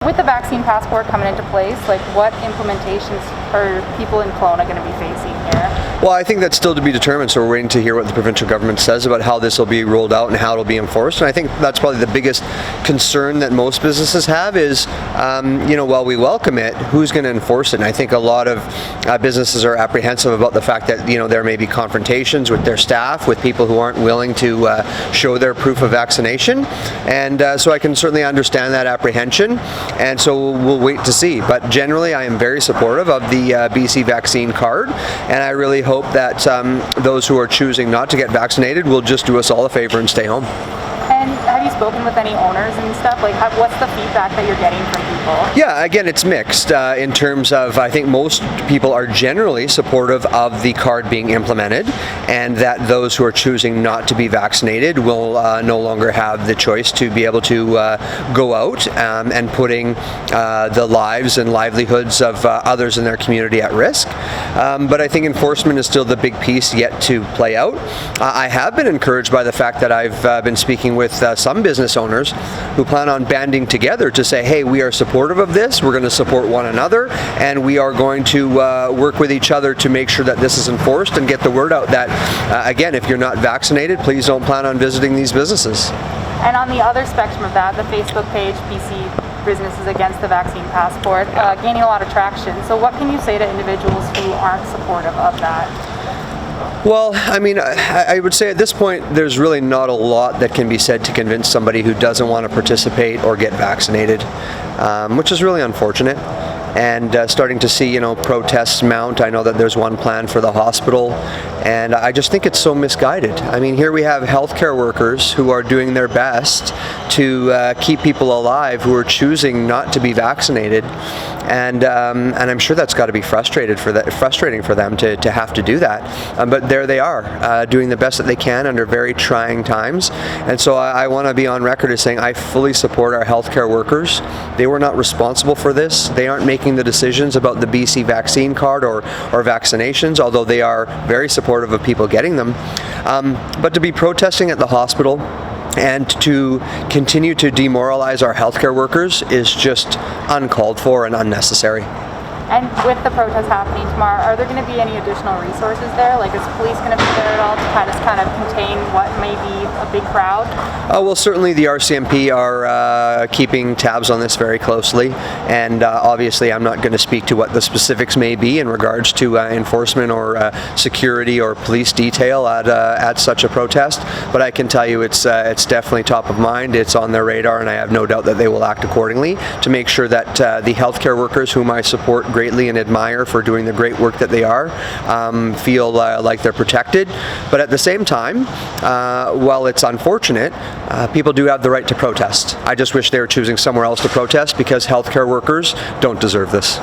With the vaccine passport coming into place, like what implementations are people in Kelowna going to be facing here? Well, I think that's still to be determined, so we're waiting to hear what the provincial government says about how this will be rolled out and how it'll be enforced. And I think that's probably the biggest concern that most businesses have is, while we welcome it, who's going to enforce it? And I think a lot of businesses are apprehensive about the fact that, there may be confrontations with their staff, with people who aren't willing to show their proof of vaccination. And so I can certainly understand that apprehension. And so we'll wait to see. But generally, I am very supportive of the BC vaccine card, and I really hope that those who are choosing not to get vaccinated will just do us all a favor and stay home. And have you spoken with any owners and stuff? Like, what's the feedback that you're getting from people? Yeah, again, it's mixed in terms of, I think most people are generally supportive of the card being implemented, and that those who are choosing not to be vaccinated will no longer have the choice to be able to go out and putting the lives and livelihoods of others in their community at risk. But I think enforcement is still the big piece yet to play out. I have been encouraged by the fact that I've been speaking with some business owners who plan on banding together to say, hey, we are supportive of this, we're going to support one another, and we are going to work with each other to make sure that this is enforced and get the word out that, again, if you're not vaccinated, please don't plan on visiting these businesses. And on the other spectrum of that, the Facebook page, BC Businesses Against the Vaccine Passport, gaining a lot of traction. So what can you say to individuals who aren't supportive of that? Well, I mean, I would say at this point, there's really not a lot that can be said to convince somebody who doesn't want to participate or get vaccinated, which is really unfortunate. And starting to see, protests mount. I know that there's one planned for the hospital, and I just think it's so misguided. I mean, here we have healthcare workers who are doing their best to keep people alive who are choosing not to be vaccinated, and I'm sure that's got to be frustrating for them to have to do that. But there they are, doing the best that they can under very trying times. And so I want to be on record as saying I fully support our healthcare workers. They were not responsible for this. They aren't making the decisions about the BC vaccine card or vaccinations, although they are very supportive of people getting them. But to be protesting at the hospital and to continue to demoralize our healthcare workers is just uncalled for and unnecessary. And with the protest happening tomorrow, are there going to be any additional resources there? Like, is police going to be there at all to kind of contain what may be a big crowd? Well, certainly the RCMP are keeping tabs on this very closely, and obviously I'm not going to speak to what the specifics may be in regards to enforcement or security or police detail at such a protest. But I can tell you it's definitely top of mind. It's on their radar, and I have no doubt that they will act accordingly to make sure that the healthcare workers, whom I support greatly and admire for doing the great work that they are, feel like they're protected. But at the same time, while it's unfortunate, people do have the right to protest. I just wish they were choosing somewhere else to protest because healthcare workers don't deserve this.